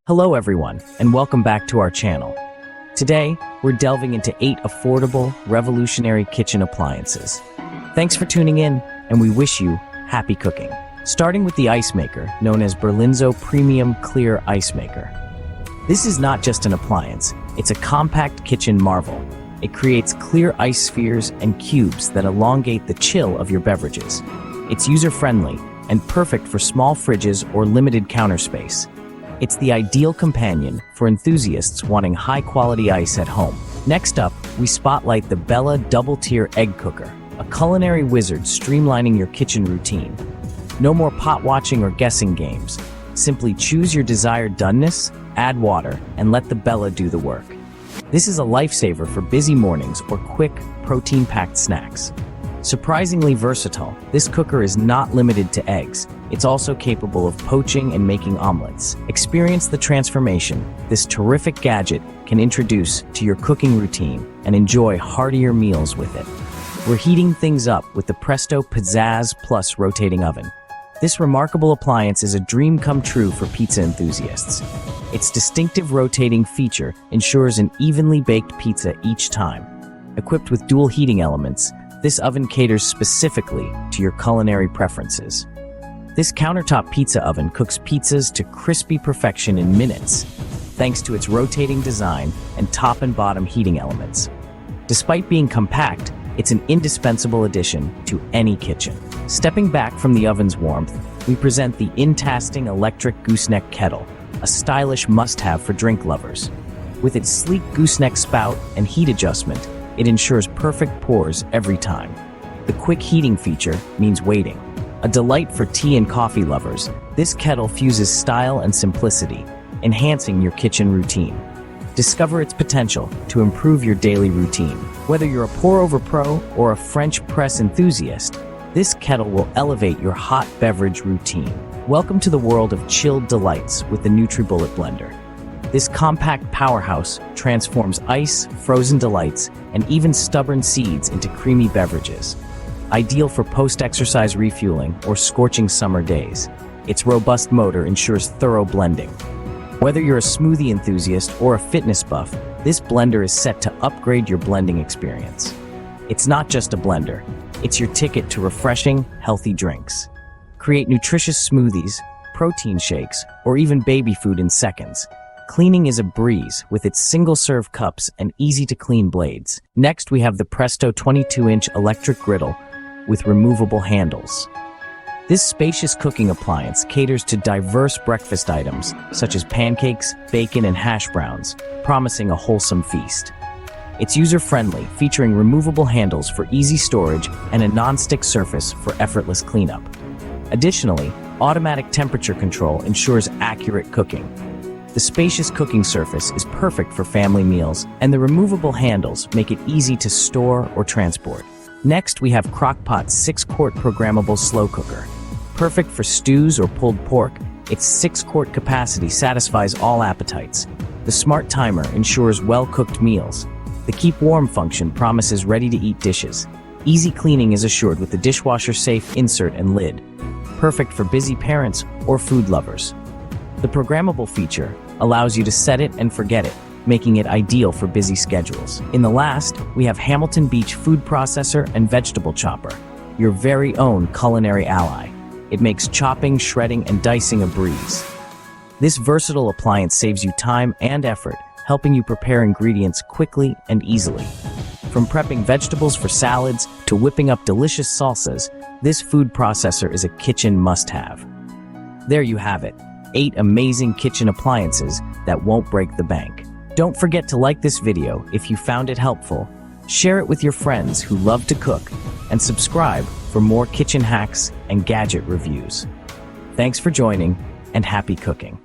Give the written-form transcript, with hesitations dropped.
Hello everyone, and welcome back to our channel. Today, we're delving into 8 affordable, revolutionary kitchen appliances. Thanks for tuning in, and we wish you happy cooking. Starting with the ice maker, known as Berlinzo Premium Clear Ice Maker. This is not just an appliance, it's a compact kitchen marvel. It creates clear ice spheres and cubes that elongate the chill of your beverages. It's user-friendly and perfect for small fridges or limited counter space. It's the ideal companion for enthusiasts wanting high-quality ice at home. Next up, we spotlight the Bella Double-Tier Egg Cooker, a culinary wizard streamlining your kitchen routine. No more pot watching or guessing games. Simply choose your desired doneness, add water, and let the Bella do the work. This is a lifesaver for busy mornings or quick, protein-packed snacks. Surprisingly versatile, this cooker is not limited to eggs. It's also capable of poaching and making omelets. Experience the transformation this terrific gadget can introduce to your cooking routine and enjoy heartier meals with it. We're heating things up with the Presto Pizzazz Plus rotating oven. This remarkable appliance is a dream come true for pizza enthusiasts. Its distinctive rotating feature ensures an evenly baked pizza each time. Equipped with dual heating elements, this oven caters specifically to your culinary preferences. This countertop pizza oven cooks pizzas to crispy perfection in minutes, thanks to its rotating design and top and bottom heating elements. Despite being compact, it's an indispensable addition to any kitchen. Stepping back from the oven's warmth, we present the in-tasting electric gooseneck kettle, a stylish must-have for drink lovers. With its sleek gooseneck spout and heat adjustment, it ensures perfect pours every time. The quick heating feature means waiting. A delight for tea and coffee lovers, this kettle fuses style and simplicity, enhancing your kitchen routine. Discover its potential to improve your daily routine. Whether you're a pour-over pro or a French press enthusiast, this kettle will elevate your hot beverage routine. Welcome to the world of chilled delights with the NutriBullet blender. This compact powerhouse transforms ice, frozen delights, and even stubborn seeds into creamy beverages. Ideal for post-exercise refueling or scorching summer days. Its robust motor ensures thorough blending. Whether you're a smoothie enthusiast or a fitness buff, this blender is set to upgrade your blending experience. It's not just a blender, it's your ticket to refreshing, healthy drinks. Create nutritious smoothies, protein shakes, or even baby food in seconds. Cleaning is a breeze with its single-serve cups and easy-to-clean blades. Next, we have the Presto 22-inch electric griddle with removable handles. This spacious cooking appliance caters to diverse breakfast items such as pancakes, bacon, and hash browns, promising a wholesome feast. It's user-friendly, featuring removable handles for easy storage and a non-stick surface for effortless cleanup. Additionally, automatic temperature control ensures accurate cooking. The spacious cooking surface is perfect for family meals, and the removable handles make it easy to store or transport. Next, we have Crock-Pot's 6-quart programmable slow cooker. Perfect for stews or pulled pork, its 6-quart capacity satisfies all appetites. The smart timer ensures well-cooked meals. The keep warm function promises ready-to-eat dishes. Easy cleaning is assured with the dishwasher-safe insert and lid. Perfect for busy parents or food lovers. The programmable feature allows you to set it and forget it, making it ideal for busy schedules. In the last, we have Hamilton Beach Food Processor and Vegetable Chopper, your very own culinary ally. It makes chopping, shredding, and dicing a breeze. This versatile appliance saves you time and effort, helping you prepare ingredients quickly and easily. From prepping vegetables for salads to whipping up delicious salsas, this food processor is a kitchen must-have. There you have it, 8 amazing kitchen appliances that won't break the bank. Don't forget to like this video if you found it helpful, share it with your friends who love to cook, and subscribe for more kitchen hacks and gadget reviews. Thanks for joining, and happy cooking.